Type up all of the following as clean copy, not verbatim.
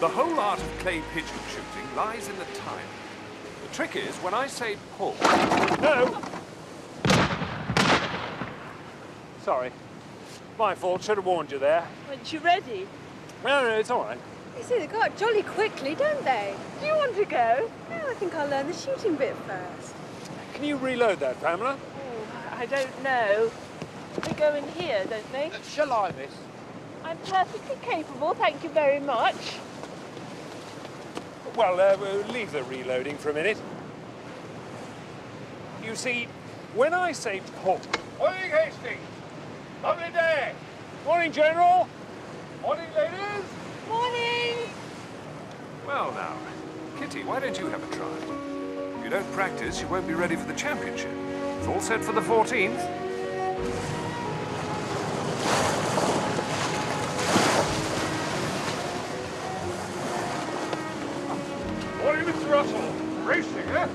The whole art of clay pigeon shooting lies in the time. The trick is, when I say pull... No! Sorry. My fault. Should have warned you there. Weren't you ready? No, it's all right. You see, they go up jolly quickly, don't they? Do you want to go? No, I think I'll learn the shooting bit first. Can you reload that, Pamela? Oh, I don't know. They go in here, don't they? Shall I, miss? I'm perfectly capable, thank you very much. Well, we'll leave the reloading for a minute. You see, when I say pull... Morning, Hastings. Lovely day. Morning, General. Morning, ladies. Morning! Well, now, Kitty, why don't you have a try? If you don't practice, you won't be ready for the championship. It's all set for the 14th. Morning, Mr. Russell. Racing, eh?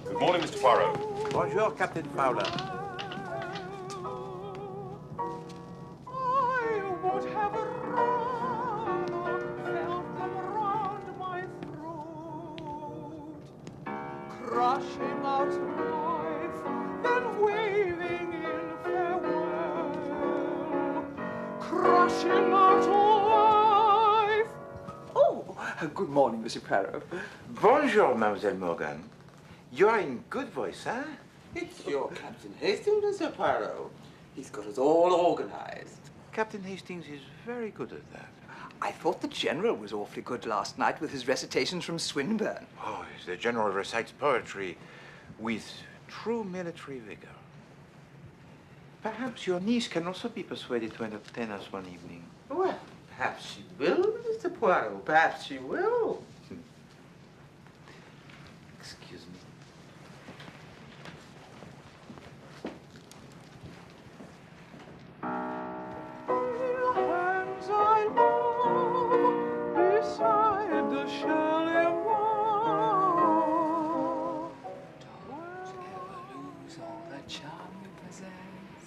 Good morning, Mr. Poirot. Bonjour, Captain Fowler. Crushing out life, then waving in farewell. Crushing out life. Oh, good morning, Monsieur Poirot. Bonjour, Mademoiselle Morgan. You are in good voice, huh? It's your Captain Hastings, Monsieur Poirot. He's got us all organized. Captain Hastings is very good at that. I thought the General was awfully good last night with his recitations from Swinburne. Oh, the General recites poetry with true military vigor. Perhaps your niece can also be persuaded to entertain us one evening. Well, perhaps she will, Mr. Poirot. Perhaps she will. Excuse me. Hands I love beside the Chalet-Moor. Don't ever lose all the charm you possess,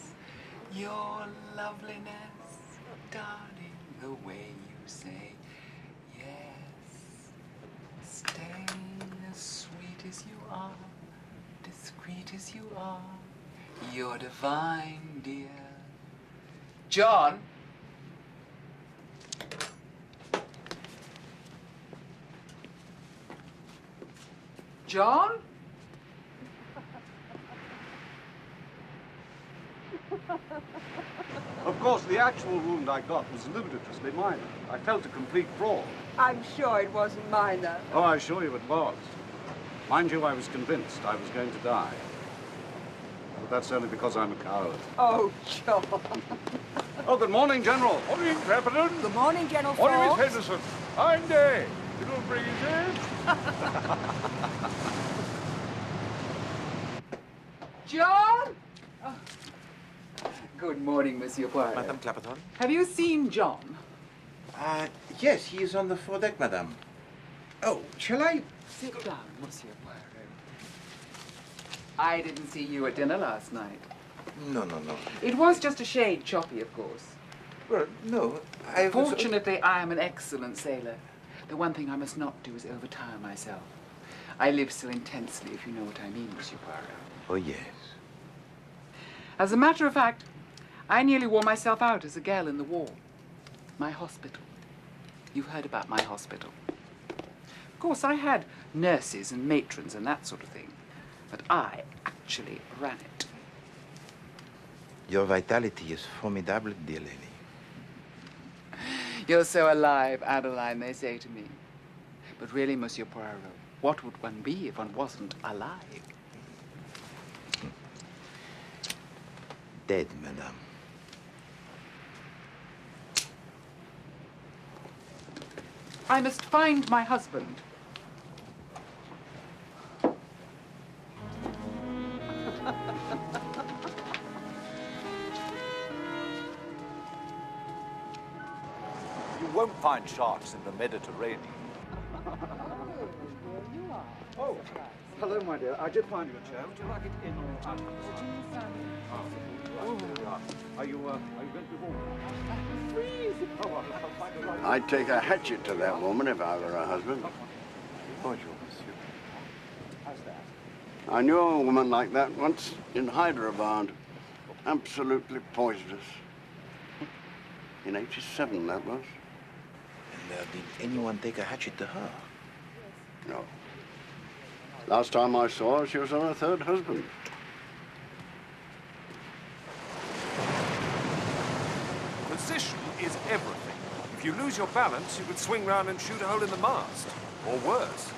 your loveliness, darling, the way you say yes. Stay as sweet as you are, discreet as you are, you're divine, dear. John? John? Of course, the actual wound I got was ludicrously minor. I felt a complete fraud. I'm sure it wasn't minor. Oh, I assure you it was. Mind you, I was convinced I was going to die. But that's only because I'm a coward. Oh, John. Oh, good morning, General. Morning, Pepperton. Good morning, General Morning, Miss Fox. Henderson. Fine day. It'll bring it in. John? Oh. Good morning, Monsieur Poirot. Madame Clapperton? Have you seen John? Yes, he is on the foredeck, madame. Oh, shall I? Sit down, Monsieur Poirot. I didn't see you at dinner last night. No. It was just a shade choppy, of course. Well, no, I was... Fortunately, I am an excellent sailor. The one thing I must not do is overtire myself. I live so intensely, if you know what I mean, Monsieur Poirot. Oh, yes. As a matter of fact, I nearly wore myself out as a girl in the war. My hospital. You've heard about my hospital. Of course, I had nurses and matrons and that sort of thing, but I actually ran it. Your vitality is formidable, dear lady. You're so alive, Adeline, they say to me. But really, Monsieur Poirot, what would one be if one wasn't alive? Dead, madame. I must find my husband. You won't find sharks in the Mediterranean. Oh, hello, my dear. I did find you a chair. Would you like it in or out? Are you going to be warm? I'd take a hatchet to that woman if I were her husband. Bonjour, monsieur. How's that? I knew a woman like that once in Hyderabad. Absolutely poisonous. In '87, that was. And did anyone take a hatchet to her? No. Last time I saw her, she was on her third husband. Position is everything. If you lose your balance, you could swing round and shoot a hole in the mast. Or worse.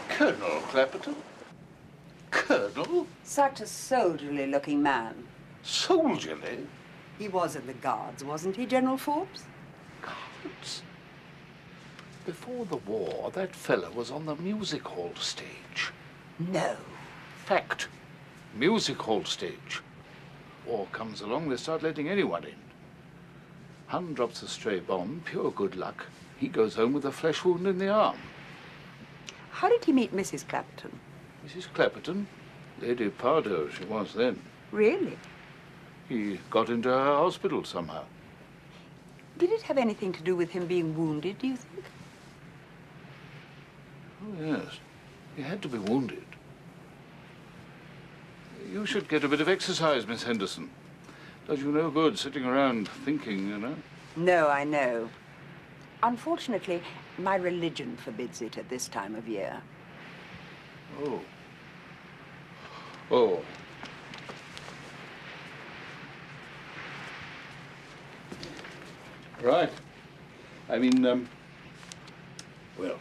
Colonel Clapperton? Colonel? Such a soldierly-looking man. Soldierly? He was in the Guards, wasn't he, General Forbes? Guards? Before the war, that fella was on the music hall stage. No. Fact. Music hall stage. War comes along, they start letting anyone in. Hun drops a stray bomb, pure good luck. He goes home with a flesh wound in the arm. How did he meet Mrs. Clapperton? Mrs. Clapperton? Lady Pardoe, she was then. Really? He got into her hospital somehow. Did it have anything to do with him being wounded, do you think? Oh, yes. He had to be wounded. You should get a bit of exercise, Miss Henderson. Does you no good sitting around thinking, you know? No, I know. Unfortunately, my religion forbids it at this time of year. Oh. Oh. Right. I mean, well.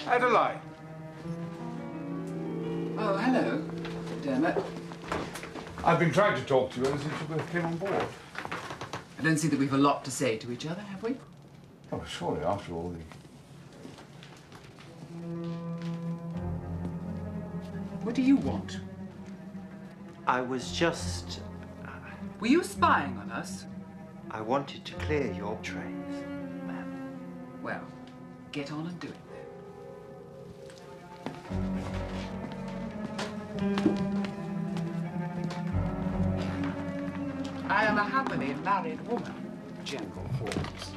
Adelaide. Oh, hello, Dermot. I've been trying to talk to you ever since you both came on board. I don't see that we've a lot to say to each other, have we? Oh, surely, after all, What do you want? I was just... Were you spying on us? I wanted to clear your trays, ma'am. Well, get on and do it then. I am a happily married woman, General Forbes.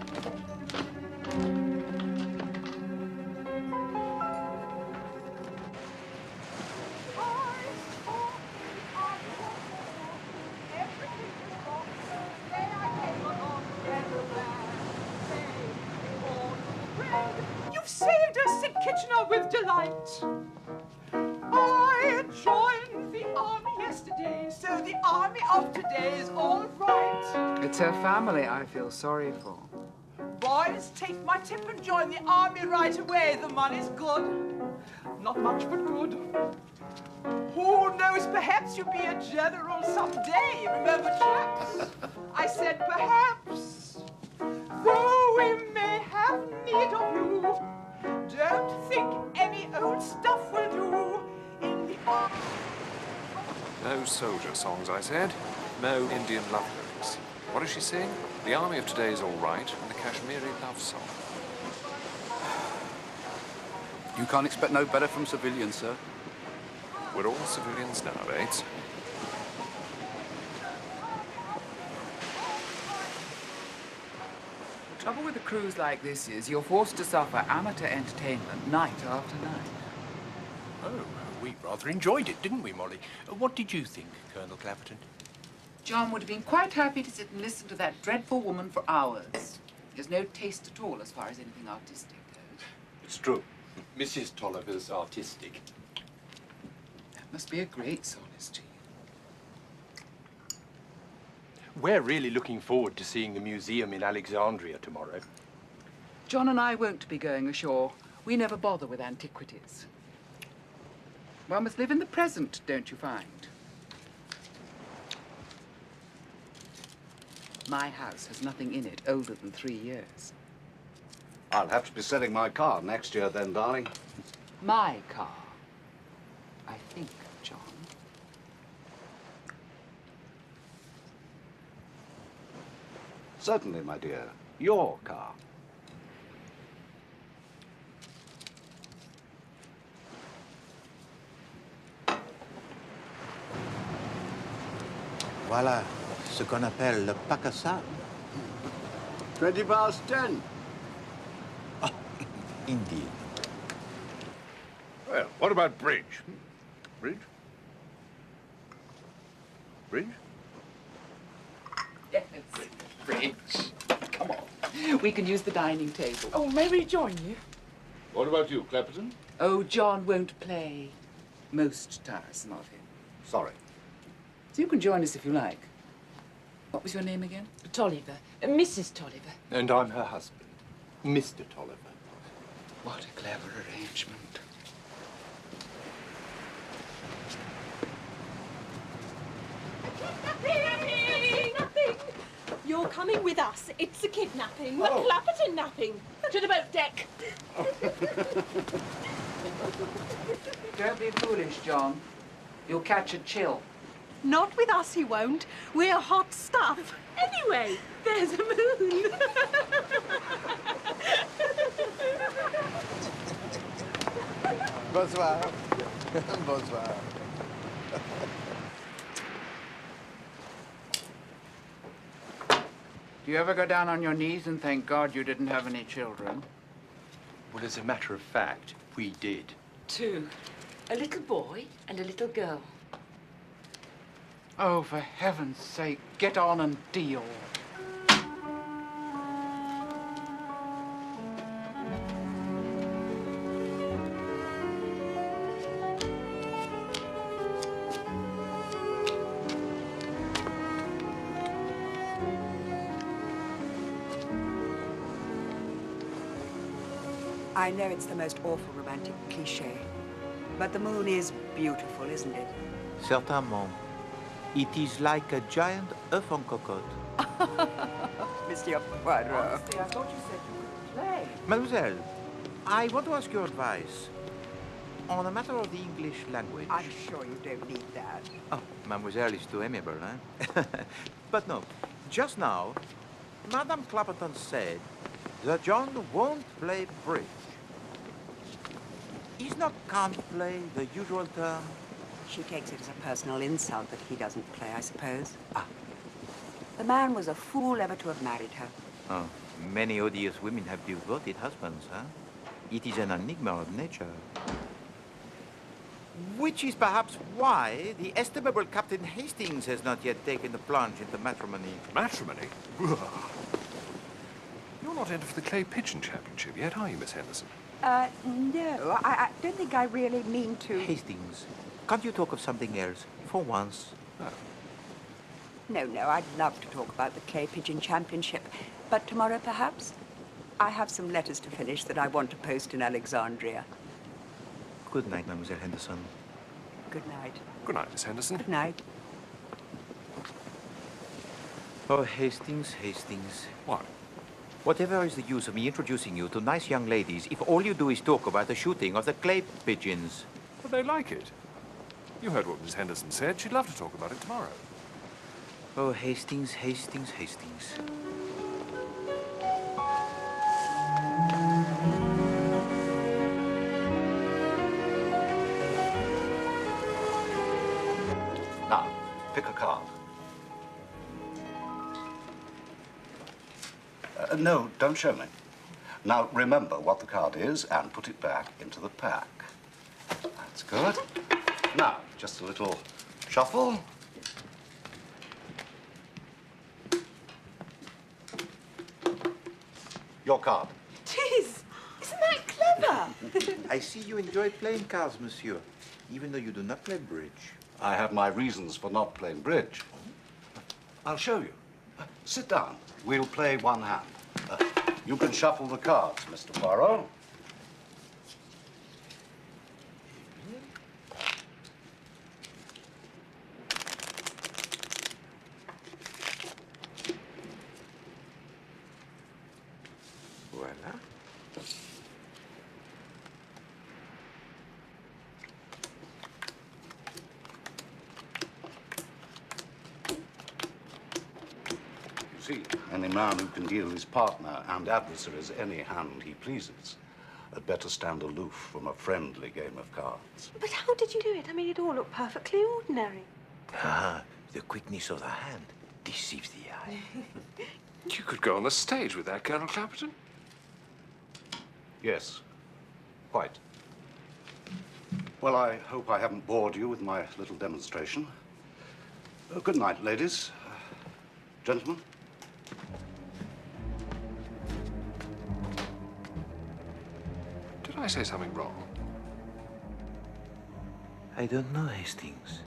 You've saved us, said Kitchener with delight. I joined the army yesterday, so the army of today is all right. It's her family I feel sorry for. Boys, take my tip and join the army right away. The money's good. Not much, but good. Who knows, perhaps you'll be a general someday. Remember, chaps? I said perhaps. Though we may have need of you, don't think any old stuff will do in the army. no soldier songs, I said. No Indian love lyrics. What does she sing? The army of today is all right, and the Kashmiri love song. You can't expect no better from civilians, sir. We're all civilians nowadays. The trouble with a cruise like this is you're forced to suffer amateur entertainment night after night. Oh, we rather enjoyed it, didn't we, Molly? What did you think, Colonel Clapperton? John would have been quite happy to sit and listen to that dreadful woman for hours. He has no taste at all as far as anything artistic goes. It's true. Mrs. Tolliver's artistic. That must be a great solace to you. We're really looking forward to seeing the museum in Alexandria tomorrow. John and I won't be going ashore. We never bother with antiquities. One must live in the present, don't you find? My house has nothing in it older than 3 years. I'll have to be selling my car next year then, darling. My car, I think, John. Certainly, my dear. Your car. Voilà ce qu'on appelle le bac à sable. 20 past 10. Oh, indeed. Well, what about bridge? Bridge? Bridge? Yes, bridge. Come on. We can use the dining table. Oh, may we join you? What about you, Clapperton? Oh, John won't play. Most tiresome of him. Sorry. So you can join us if you like. What was your name again? Tolliver. Mrs. Tolliver. And I'm her husband, Mr. Tolliver. What a clever arrangement. Kidnapping! You're coming with us. It's a kidnapping. Oh. A Clapperton napping. To the boat deck. Don't be foolish, John. You'll catch a chill. Not with us, he won't. We're hot stuff. Anyway, there's a moon. Bonsoir. Bonsoir. Do you ever go down on your knees and thank God you didn't have any children? Well, as a matter of fact, we did. 2. A little boy and a little girl. Oh, for heaven's sake, get on and deal. I know it's the most awful romantic cliché, but the moon is beautiful, isn't it? Certainement. It is like a giant œuf en cocotte. Monsieur Poirot. Honestly, I thought you said you could play. Mademoiselle, I want to ask your advice on a matter of the English language. I'm sure you don't need that. Oh, Mademoiselle is too amiable, eh? But no, just now, Madame Clapperton said that John won't play bridge. Is not can't play the usual term? She takes it as a personal insult that he doesn't play, I suppose. Ah. The man was a fool ever to have married her. Oh, many odious women have devoted husbands, huh? It is an enigma of nature. Which is perhaps why the estimable Captain Hastings has not yet taken the plunge into matrimony. Matrimony? You're not entered for the Clay Pigeon Championship yet, are you, Miss Henderson? No, I don't think I really mean to... Hastings, can't you talk of something else, for once? No, I'd love to talk about the Clay Pigeon Championship. But tomorrow, perhaps? I have some letters to finish that I want to post in Alexandria. Good night, Mademoiselle Henderson. Good night. Good night, Miss Henderson. Good night. Oh, Hastings, Hastings. What? Whatever is the use of me introducing you to nice young ladies if all you do is talk about the shooting of the clay pigeons? But they like it. You heard what Miss Henderson said. She'd love to talk about it tomorrow. Oh, Hastings, Hastings, Hastings. Now, pick a card. No, don't show me. Now, remember what the card is and put it back into the pack. That's good. Now, just a little shuffle. Your card. Tis! Isn't that clever? I see you enjoy playing cards, monsieur, even though you do not play bridge. I have my reasons for not playing bridge. I'll show you. Sit down. We'll play one hand. You can shuffle the cards, Mr. Poirot. Voilà. You see, any man who can deal his partner and adversaries any hand he pleases had better stand aloof from a friendly game of cards. But how did you do it? I mean, it all looked perfectly ordinary. Ah, the quickness of the hand deceives the eye. You could go on the stage with that, Colonel Clapperton. Yes, quite. Well, I hope I haven't bored you with my little demonstration. Good night, ladies. Gentlemen. Did I say something wrong? I don't know, Hastings.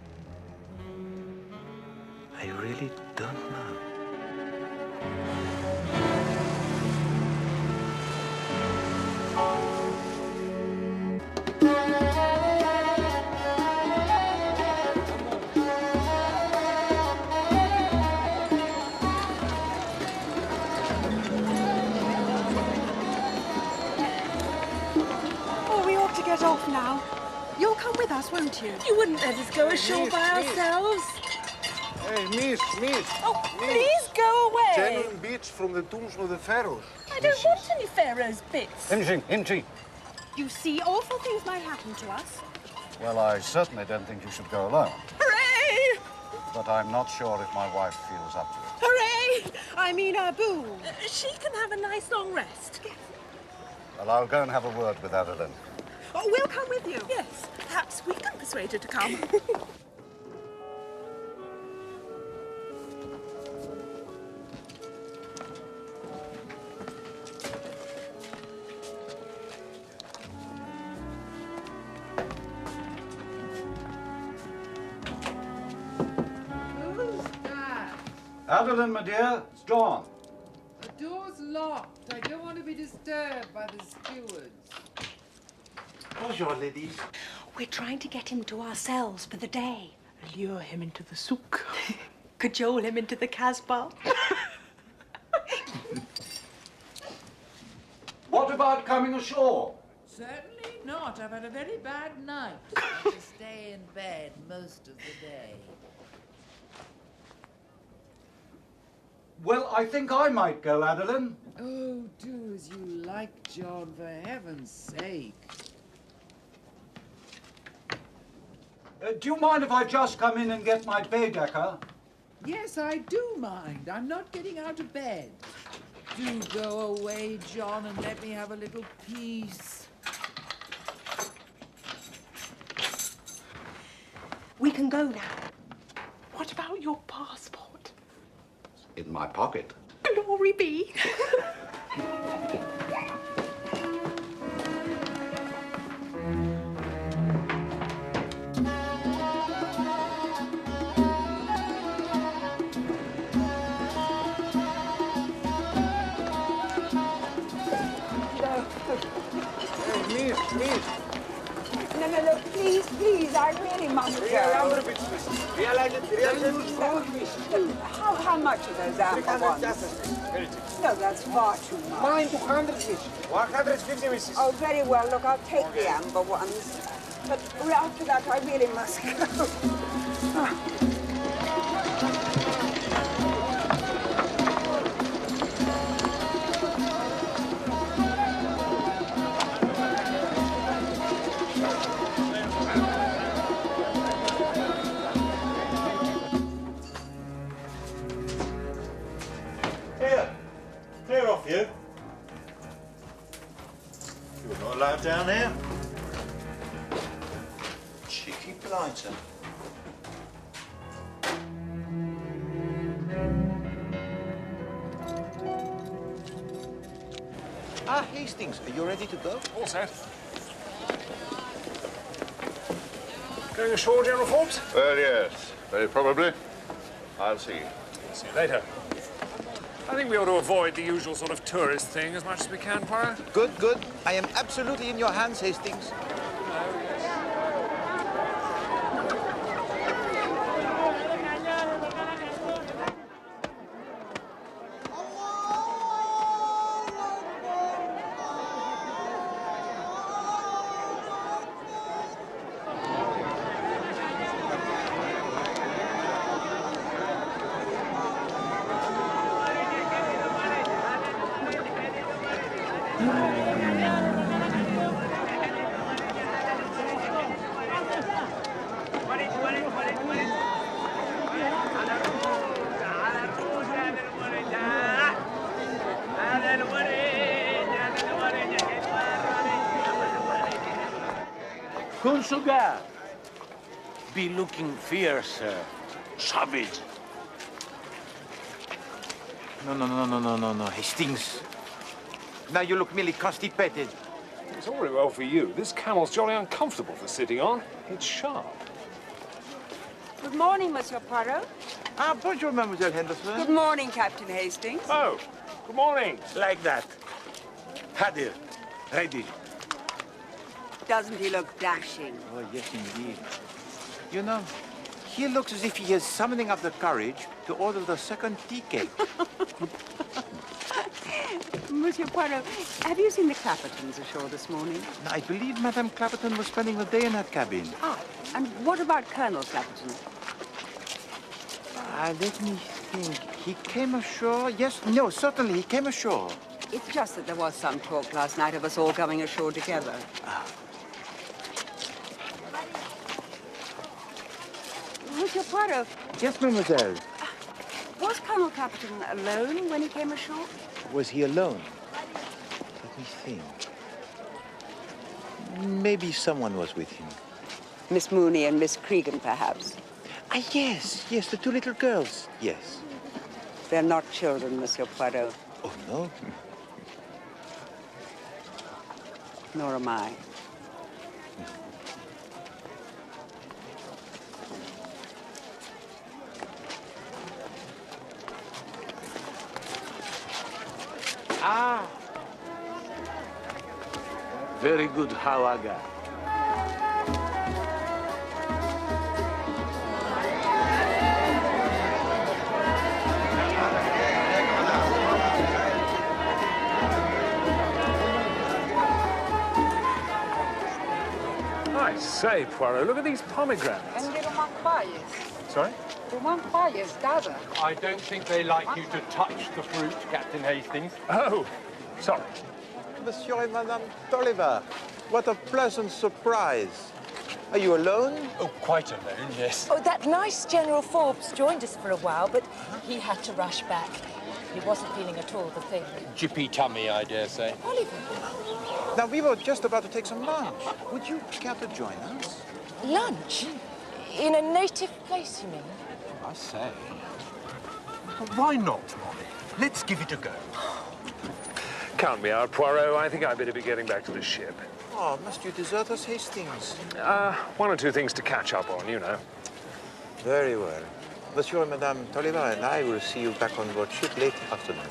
I really don't know. Oh, we ought to get off now. You'll come with us, won't you? You wouldn't let us go ashore by ourselves. Hey, miss. Oh, please go away. Genuine bits from the tombs of the pharaohs. I don't want any Pharaoh's bits. Empty. You see, awful things might happen to us. Well, I certainly don't think you should go alone. Hooray! But I'm not sure if my wife feels up to it. Hooray! I mean, Boo. She can have a nice long rest. Well, I'll go and have a word with Adeline. Oh, we'll come with you. Yes. Perhaps we can persuade her to come. Who's that? Adeline, my dear, it's Dawn. The door's locked. I don't want to be disturbed by the stewards. Bonjour, ladies. We're trying to get him to ourselves for the day. Lure him into the souk. Cajole him into the Casbah. What about coming ashore? Certainly not. I've had a very bad night. I have to stay in bed most of the day. Well, I think I might go, Adeline. Oh, do as you like, John, for heaven's sake. Do you mind if I just come in and get my Baedeker? Yes, I do mind. I'm not getting out of bed. Do go away, John, and let me have a little peace. We can go now. What about your passport? In my pocket. Glory be. Miss. No, please, I really must go. How much are those amber ones? No, that's far too much. Mine 200, miss. 150, missus. Oh, very well. Look, I'll take the amber ones. But after that, I really must go. Clear off, you. You're not allowed down here. Cheeky blighter. Ah, Hastings, are you ready to go? All set. Going ashore, General Forbes? Well, yes, very probably. I'll see you. See you later. I think we ought to avoid the usual sort of tourist thing as much as we can, Poirot. Good, good. I am absolutely in your hands, Hastings. Consugar, be looking fierce, savage. No, Hastings. Now you look merely constipated. It's all very well for you. This camel's jolly uncomfortable for sitting on. It's sharp. Good morning, Monsieur Poirot. Ah, bonjour, Mademoiselle Henderson. Good morning, Captain Hastings. Oh, good morning. Like that. Hadir, ready. Doesn't he look dashing? Oh, yes, indeed. You know, he looks as if he is summoning up the courage to order the second tea cake. Monsieur Poirot, have you seen the Clappertons ashore this morning? I believe Madame Clapperton was spending the day in her cabin. Ah, and what about Colonel Clapperton? Let me think. He came ashore? Yes, no, certainly he came ashore. It's just that there was some talk last night of us all coming ashore together. Monsieur Poirot. Yes, mademoiselle. Was Colonel Clapperton alone when he came ashore? Was he alone? Let me think. Maybe someone was with him. Miss Mooney and Miss Cregan, perhaps? Ah, yes, the two little girls, yes. They're not children, Monsieur Poirot. Oh, no? Nor am I. Ah. Very good, Hawaga. I say, Poirot, look at these pomegranates. And little manquoyes. Sorry? The manquoyes, Dada. I don't think they like you to touch the fruit, Captain Hastings. Oh, sorry. Monsieur and Madame Tolliver, what a pleasant surprise. Are you alone? Oh, quite alone, yes. Oh, that nice General Forbes joined us for a while, but he had to rush back. He wasn't feeling at all the thing. Jippy tummy, I dare say. Oliver. Now, we were just about to take some lunch. Would you care to join us? Lunch? In a native place, you mean? I say. Well, why not, Molly? Let's give it a go. Count me out, Poirot. I think I'd better be getting back to the ship. Oh, must you desert us, Hastings? One or two things to catch up on, you know. Very well. Monsieur and Madame Tolliver and I will see you back on board ship late afternoon.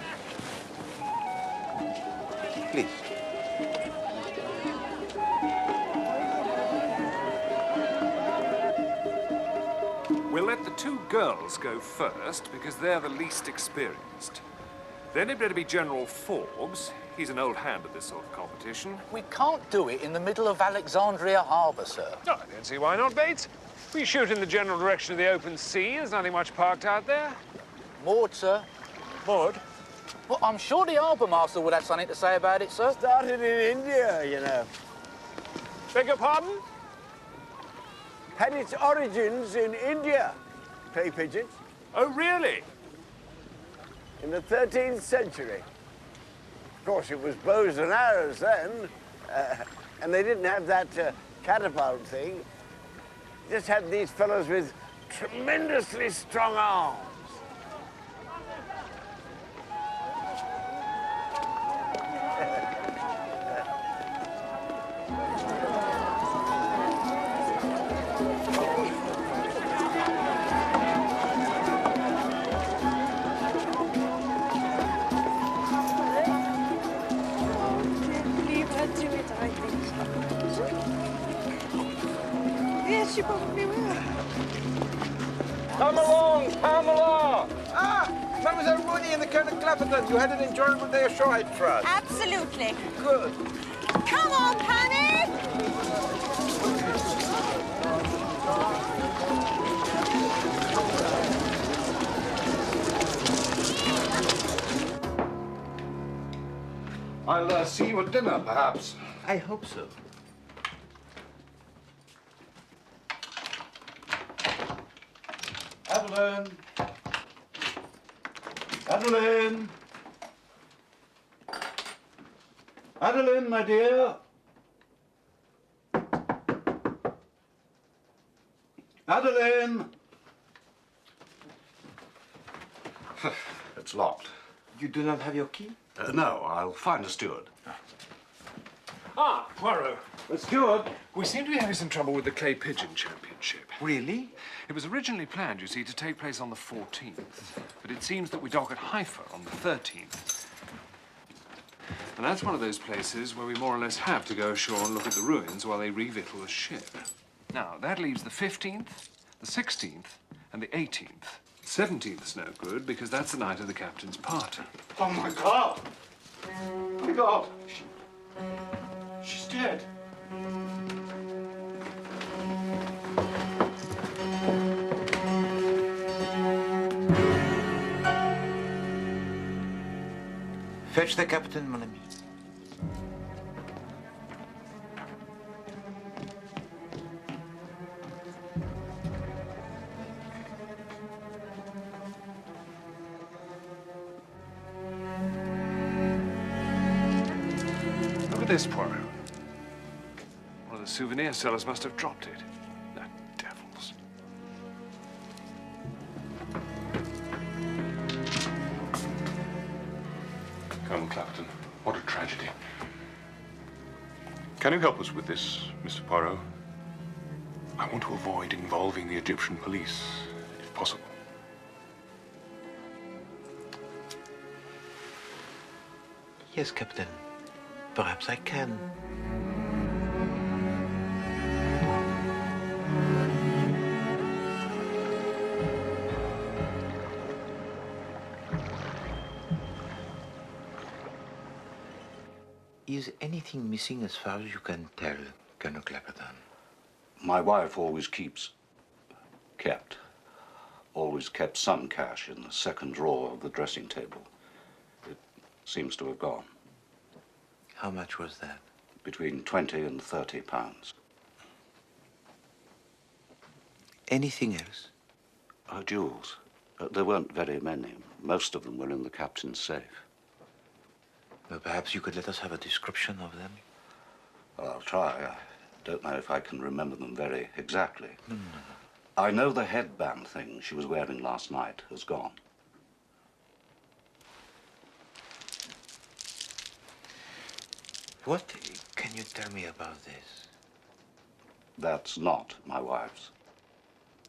Please. We'll let the two girls go first because they're the least experienced. Then it'd better be General Forbes. He's an old hand at this sort of competition. We can't do it in the middle of Alexandria Harbour, sir. Oh, I don't see why not, Bates. We shoot in the general direction of the open sea. There's nothing much parked out there. Moored, sir. Moored? Well, I'm sure the harbour master would have something to say about it, sir. Started in India, you know. Beg your pardon? Had its origins in India, clay pigeons. Oh, really? In the 13th century. Of course, it was bows and arrows then, and they didn't have that catapult thing. Just had these fellows with tremendously strong arms. I think so. Yes, you probably will. Come along, Pamela! Ah, Mademoiselle Mooney and the Colonel Clapperton. You had an enjoyable day ashore, I trust. Absolutely. Good. Come on, Panic! I'll see you at dinner, perhaps. I hope so. Adeline! Adeline! Adeline, my dear! Adeline! It's locked. You do not have your key? No, I'll find a steward. Ah, Poirot. Steward? We seem to be having some trouble with the Clay Pigeon Championship. Really? It was originally planned, you see, to take place on the 14th. But it seems that we dock at Haifa on the 13th. And that's one of those places where we more or less have to go ashore and look at the ruins while they revittle the ship. Now, that leaves the 15th, the 16th, and the 18th. 17th's no good, because that's the night of the captain's party. Oh, my God! My God! She's dead. Fetch the captain, mon ami. Look at this, Poirot. One of the souvenir sellers must have dropped it. That devils. Colonel Clapperton, what a tragedy. Can you help us with this, Mr. Poirot? I want to avoid involving the Egyptian police, if possible. Yes, Captain. Perhaps I can. Is anything missing as far as you can tell, Colonel Clapperton? My wife always kept some cash in the second drawer of the dressing table. It seems to have gone. How much was that? Between 20 and 30 pounds. Anything else? Jewels. There weren't very many. Most of them were in the captain's safe. Well, perhaps you could let us have a description of them? Well, I'll try. I don't know if I can remember them very exactly. No. I know the headband thing she was wearing last night has gone. What can you tell me about this? That's not my wife's.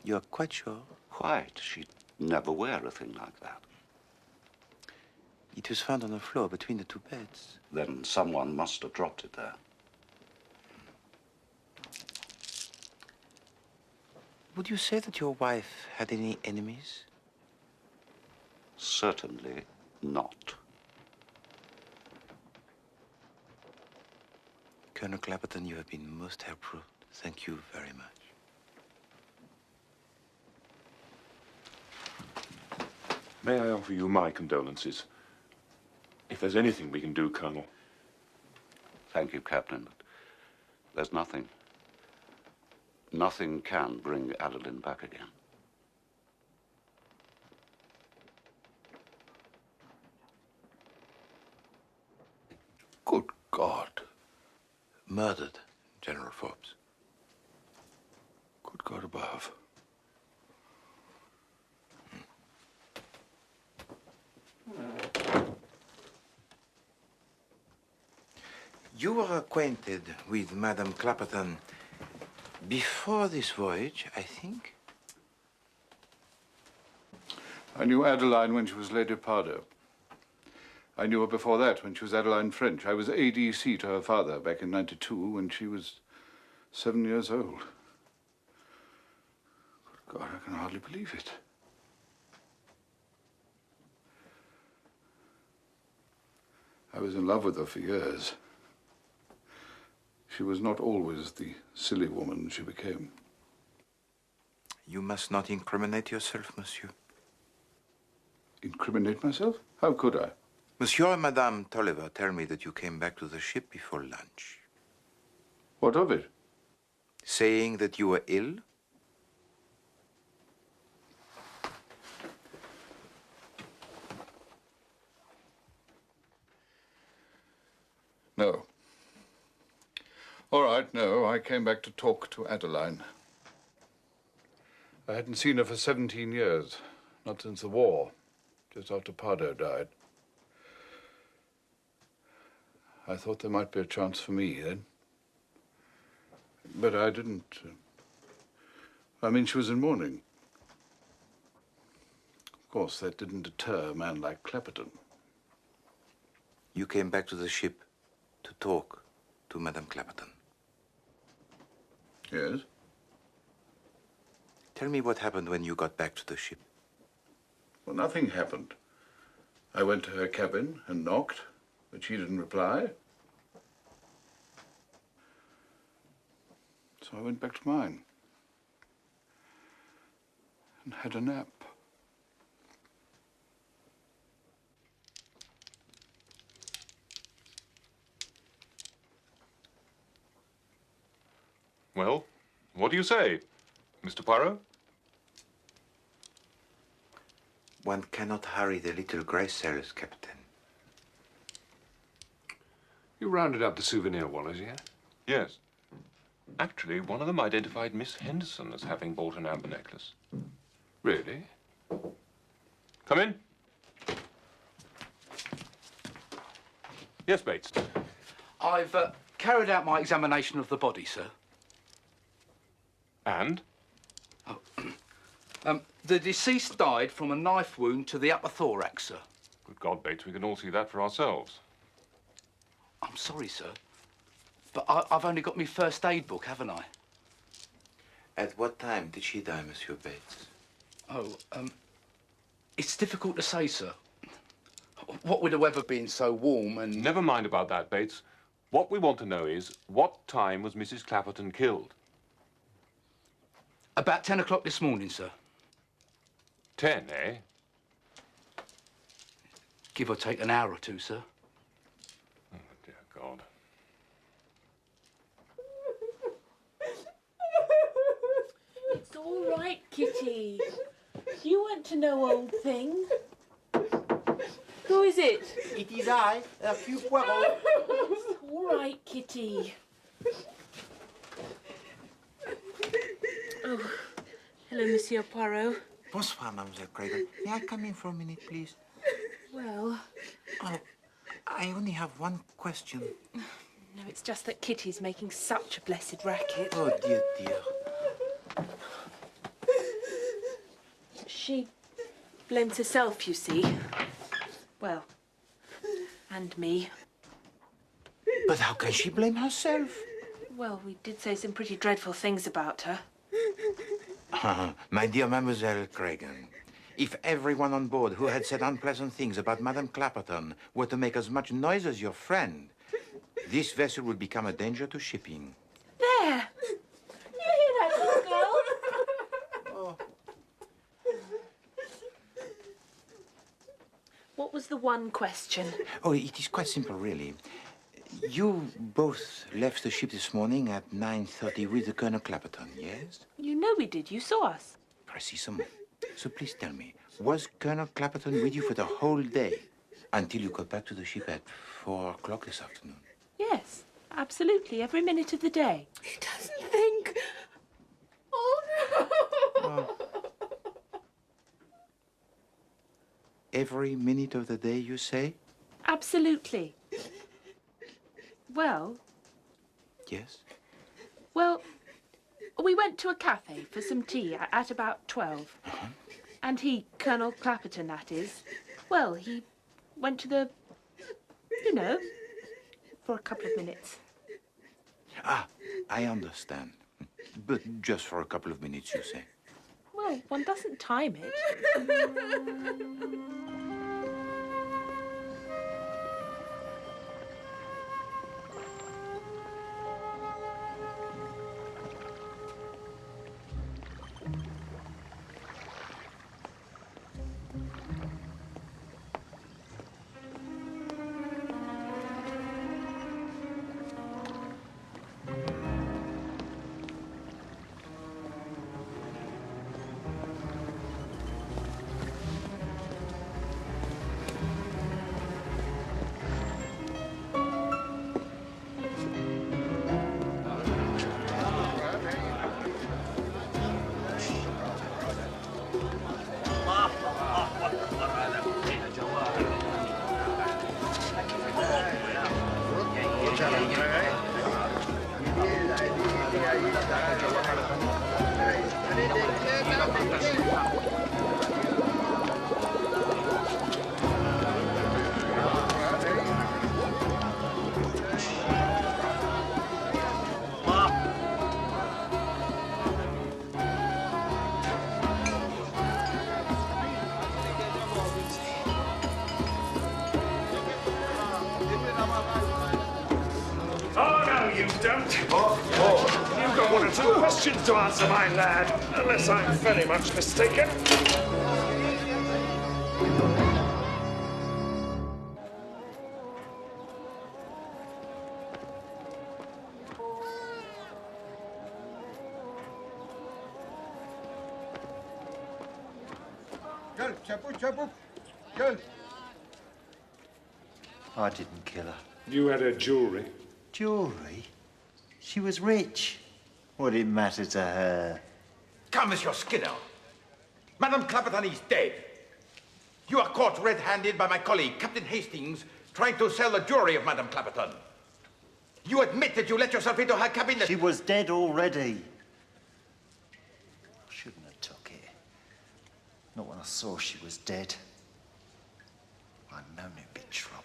You're quite sure? Quite. She'd never wear a thing like that. It was found on the floor between the two beds. Then someone must have dropped it there. Would you say that your wife had any enemies? Certainly not. Colonel Clapperton, you have been most helpful. Thank you very much. May I offer you my condolences? If there's anything we can do, Colonel. Thank you, Captain. But there's nothing. Nothing can bring Adeline back again. Good God. Murdered, General Forbes. Good God above. You were acquainted with Madame Clapperton before this voyage, I think? I knew Adeline when she was Lady Pardo. I knew her before that, when she was Adeline French. I was ADC to her father back in '92 when she was 7 years old. Good God, I can hardly believe it. I was in love with her for years. She was not always the silly woman she became. You must not incriminate yourself, monsieur. Incriminate myself? How could I? Monsieur and Madame Tolliver tell me that you came back to the ship before lunch. What of it? Saying that you were ill? No. All right, no. I came back to talk to Adeline. I hadn't seen her for 17 years. Not since the war, just after Poirot died. I thought there might be a chance for me then. But I didn't. I mean, she was in mourning. Of course, that didn't deter a man like Clapperton. You came back to the ship to talk to Madame Clapperton. Yes? Tell me what happened when you got back to the ship. Well, nothing happened. I went to her cabin and knocked, but she didn't reply. So I went back to mine and had a nap. Well, what do you say, Mr. Poirot? One cannot hurry the little grey cells, Captain. You rounded up the souvenir wallet, yeah? Yes. Actually, one of them identified Miss Henderson as having bought an amber necklace. Really? Come in. Yes, Bates. I've carried out my examination of the body, sir. And? The deceased died from a knife wound to the upper thorax, sir. Good God, Bates, we can all see that for ourselves. I'm sorry, sir, but I've only got my first aid book, haven't I? At what time did she die, Monsieur Bates? Oh, it's difficult to say, sir. What with the weather being so warm and... Never mind about that, Bates. What we want to know is, what time was Mrs. Clapperton killed? About 10 o'clock this morning, sir. 10, eh? Give or take an hour or two, sir. Oh, dear God. It's all right, Kitty. You want to know, old thing. Who is it? It is I, Hercule Poirot. All right, Kitty. Oh, hello, Monsieur Poirot. Bonsoir, Mademoiselle Craven. May I come in for a minute, please? Well... Oh, I only have one question. No, it's just that Kitty's making such a blessed racket. Oh, dear, dear. She blames herself, you see. Well, and me. But how can she blame herself? Well, we did say some pretty dreadful things about her. My dear Mademoiselle Cragen, if everyone on board who had said unpleasant things about Madame Clapperton were to make as much noise as your friend, this vessel would become a danger to shipping. There! You hear that, little girl? Oh. What was the one question? Oh, it is quite simple, really. You both left the ship this morning at 9:30 with the Colonel Clapperton, yes? You know we did. You saw us. Precisement. So please tell me, was Colonel Clapperton with you for the whole day until you got back to the ship at 4 o'clock this afternoon? Yes, absolutely. Every minute of the day. He doesn't think. Oh, no. Every minute of the day, you say? Absolutely. Well... Yes? Well, we went to a cafe for some tea at about 12. And he, Colonel Clapperton, that is, well, he went to the You know, for a couple of minutes. Ah, I understand. But just for a couple of minutes, you say? Well, one doesn't time it. Oh, no, you don't. You've got one or two questions to answer, my lad, unless I'm very much mistaken. Go, chapu. Go. I didn't kill her. You had her jewellery. Jewellery? She was rich. What did it matter to her? Come, Monsieur Skinner. Madame Clapperton is dead. You are caught red-handed by my colleague, Captain Hastings, trying to sell the jewelry of Madame Clapperton. You admit that you let yourself into her cabinet. She was dead already. I shouldn't have took it. Not when I saw she was dead. I'd known it'd be trouble.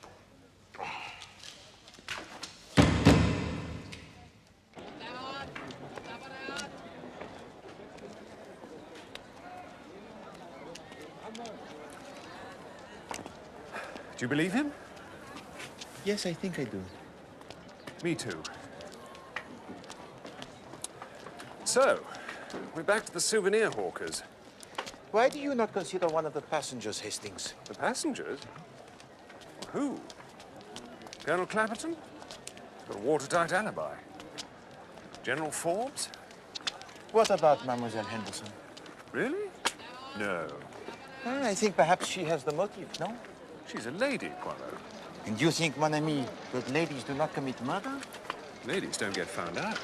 Do you believe him? Yes, I think I do. Me too. So, we're back to the souvenir hawkers. Why do you not consider one of the passengers, Hastings? The passengers? Who? Colonel Clapperton? Got a watertight alibi. General Forbes? What about Mademoiselle Henderson? Really? No. I think perhaps she has the motive, no? She's a lady, Poirot. And you think, mon ami, that ladies do not commit murder? Ladies don't get found out.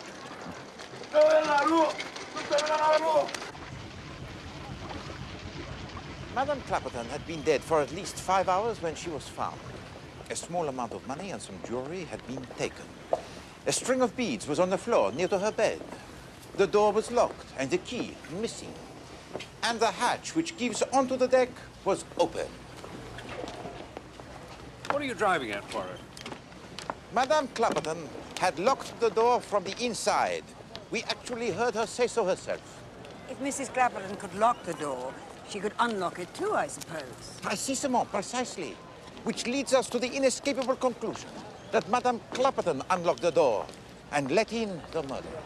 Madame Clapperton had been dead for at least 5 hours when she was found. A small amount of money and some jewelry had been taken. A string of beads was on the floor near to her bed. The door was locked and the key missing. And the hatch which gives onto the deck was open. What are you driving at, Poirot? Madame Clapperton had locked the door from the inside. We actually heard her say so herself. If Mrs. Clapperton could lock the door, she could unlock it too, I suppose. Precisely. Which leads us to the inescapable conclusion that Madame Clapperton unlocked the door and let in the murderer.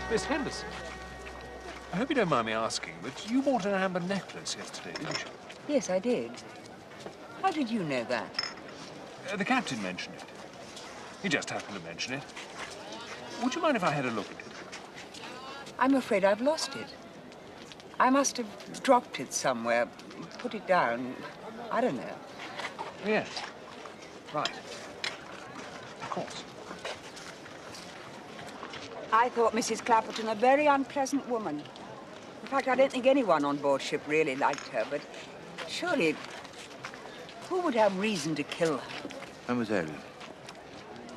Miss Henderson, I hope you don't mind me asking, but you bought an amber necklace yesterday, didn't you? Yes, I did. How did you know that? The captain mentioned it. He just happened to mention it. Would you mind if I had a look at it? I'm afraid I've lost it. I must have dropped it somewhere, put it down. I don't know. Yes. Right. Of course. I thought Mrs. Clapperton a very unpleasant woman. In fact, I don't think anyone on board ship really liked her, but surely, who would have reason to kill her? Mademoiselle,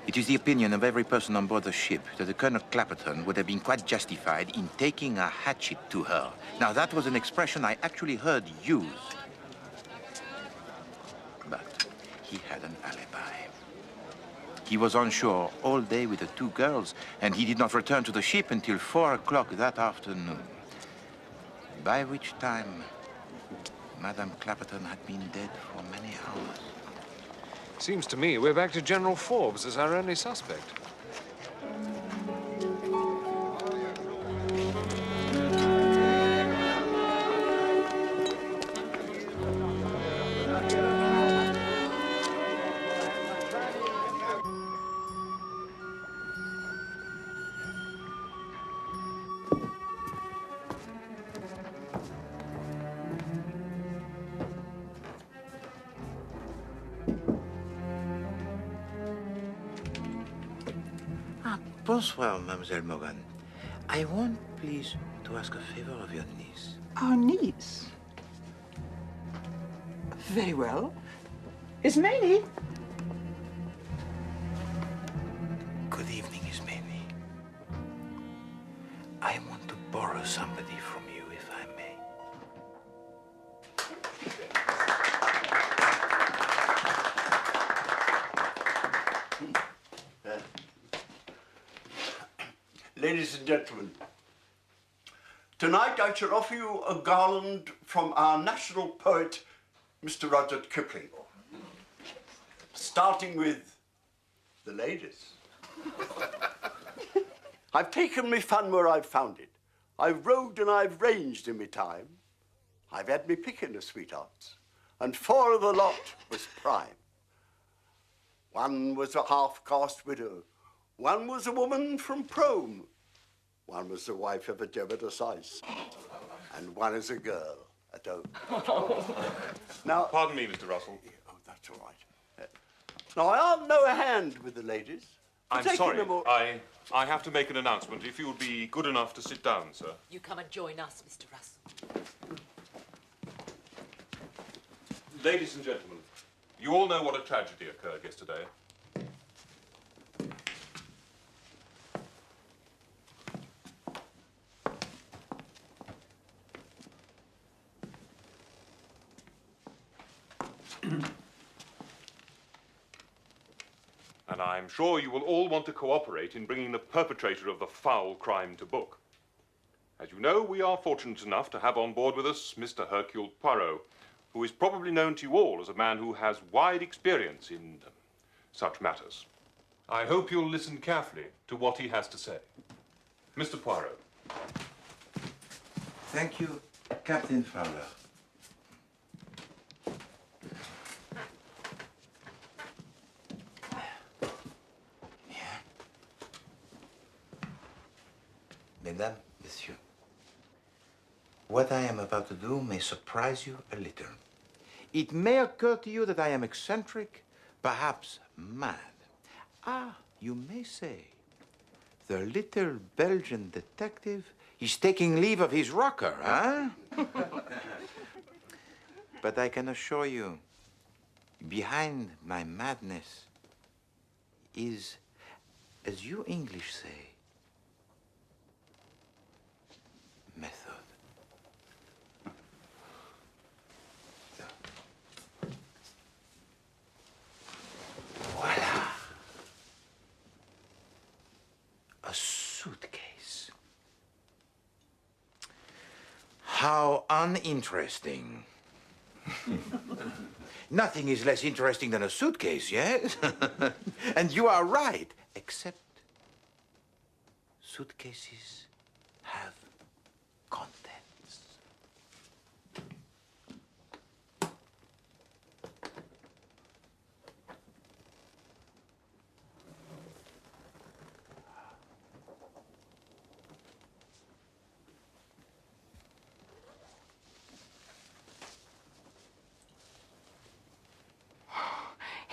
It is the opinion of every person on board the ship that the Colonel Clapperton would have been quite justified in taking a hatchet to her. Now, that was an expression I actually heard used. But he had an alibi. He was on shore all day with the two girls, and he did not return to the ship until 4 o'clock that afternoon. By which time, Madame Clapperton had been dead for many hours. Seems to me we're back to General Forbes as our only suspect. Bonsoir, Mademoiselle Morgan. I want, please, to ask a favor of your niece. Our niece? Very well. Ismaili? Good evening, Ismaili. I want to borrow somebody from you, if I may. Ladies and gentlemen, tonight I shall offer you a garland from our national poet, Mr. Rudyard Kipling. Starting with the ladies. I've taken me fun where I've found it. I've roved and I've ranged in me time. I've had me picking of sweethearts, and 4 of the lot was prime. One was a half-caste widow. One was a woman from Prome. One was the wife of a Jebediah Sice. And one is a girl at home. Now, pardon me, Mr. Russell. Oh, that's all right. Now, I aren't no hand with the ladies. I'm sorry. I have to make an announcement. If you would be good enough to sit down, sir. You come and join us, Mr. Russell. Ladies and gentlemen, you all know what a tragedy occurred yesterday. And I'm sure you will all want to cooperate in bringing the perpetrator of the foul crime to book. As you know, we are fortunate enough to have on board with us Mr. Hercule Poirot, who is probably known to you all as a man who has wide experience in such matters. I hope you'll listen carefully to what he has to say. Mr. Poirot. Thank you, Captain Fowler. Mesdames, Messieurs, what I am about to do may surprise you a little. It may occur to you that I am eccentric, perhaps mad. Ah, you may say, the little Belgian detective is taking leave of his rocker, huh? But I can assure you, behind my madness is, as you English say, method. Voila. A suitcase. How uninteresting. Nothing is less interesting than a suitcase, yes? And you are right, except suitcases have contents.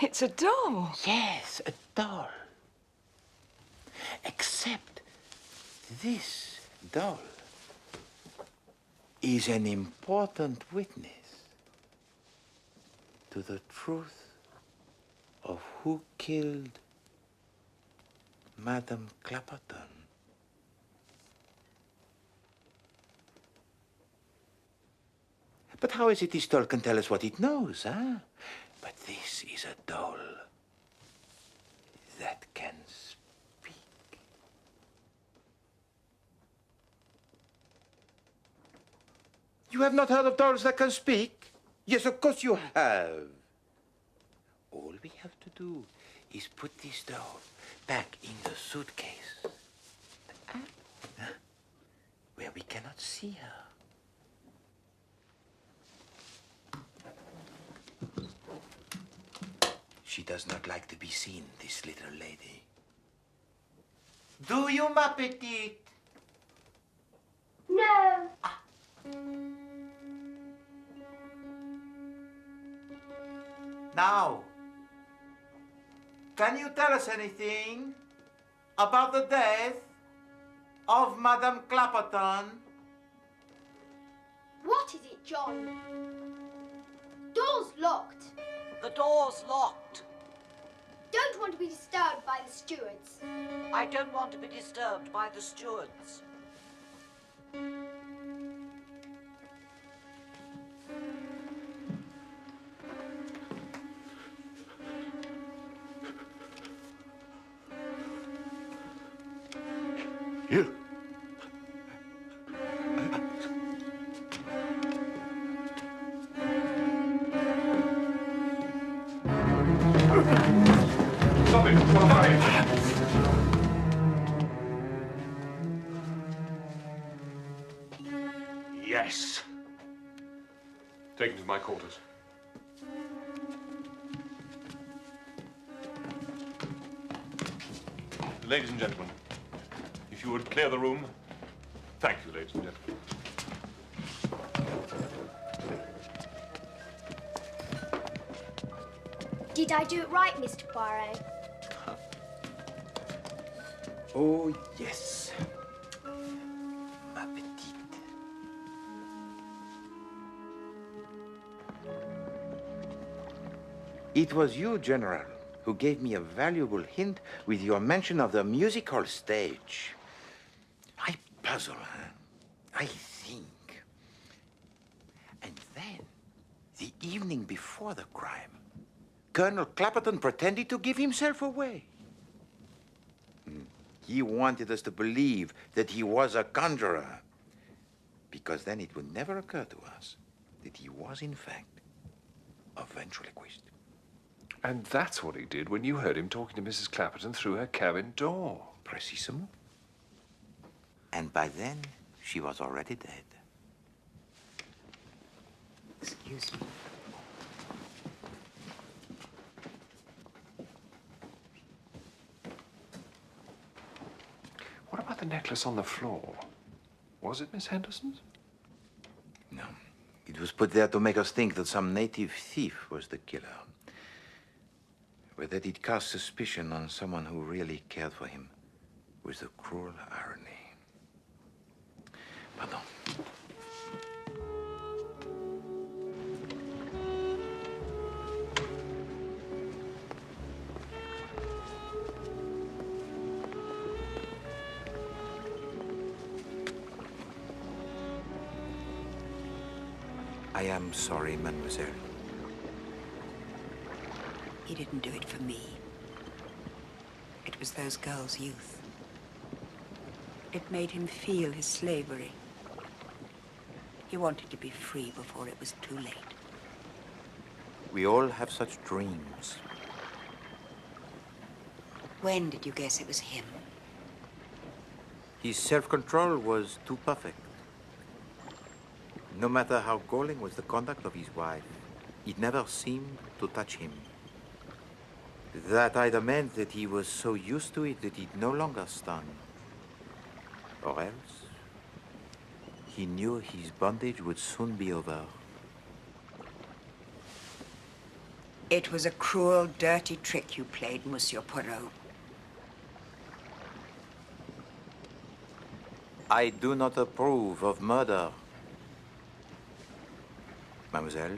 It's a doll. Yes, a doll. Except this doll is an important witness to the truth of who killed Madame Clapperton. But how is it this doll can tell us what it knows, huh? But this is a doll that can speak. You have not heard of dolls that can speak? Yes, of course you have. All we have to do is put this doll back in the suitcase, where we cannot see her. She does not like to be seen, this little lady. Do you, ma petite? No. Now, can you tell us anything about the death of Madame Clapperton? What is it, John? Door's locked. The door's locked. Don't want to be disturbed by the stewards. I don't want to be disturbed by the stewards. You. Stop it! Stop it! Yes. Take him to my quarters. Ladies and gentlemen, if you would clear the room. Thank you, ladies and gentlemen. Did I do it right, Mr. Poirot? Oh, yes. Ma petite. It was you, General, who gave me a valuable hint with your mention of the music hall stage. I puzzle, huh? I think. And then, the evening before the crime, Colonel Clapperton pretended to give himself away. He wanted us to believe that he was a conjurer, because then it would never occur to us that he was, in fact, a ventriloquist. And that's what he did when you heard him talking to Mrs. Clapperton through her cabin door. Precisement. And by then, she was already dead. Excuse me. What about the necklace on the floor? Was it Miss Henderson's? No. It was put there to make us think that some native thief was the killer. But that it cast suspicion on someone who really cared for him was the cruel irony. Pardon. I am sorry, mademoiselle. He didn't do it for me. It was those girls' youth. It made him feel his slavery. He wanted to be free before it was too late. We all have such dreams. When did you guess it was him? His self-control was too perfect. No matter how galling was the conduct of his wife, it never seemed to touch him. That either meant that he was so used to it that it no longer stung, or else he knew his bondage would soon be over. It was a cruel, dirty trick you played, Monsieur Poirot. I do not approve of murder. Mademoiselle,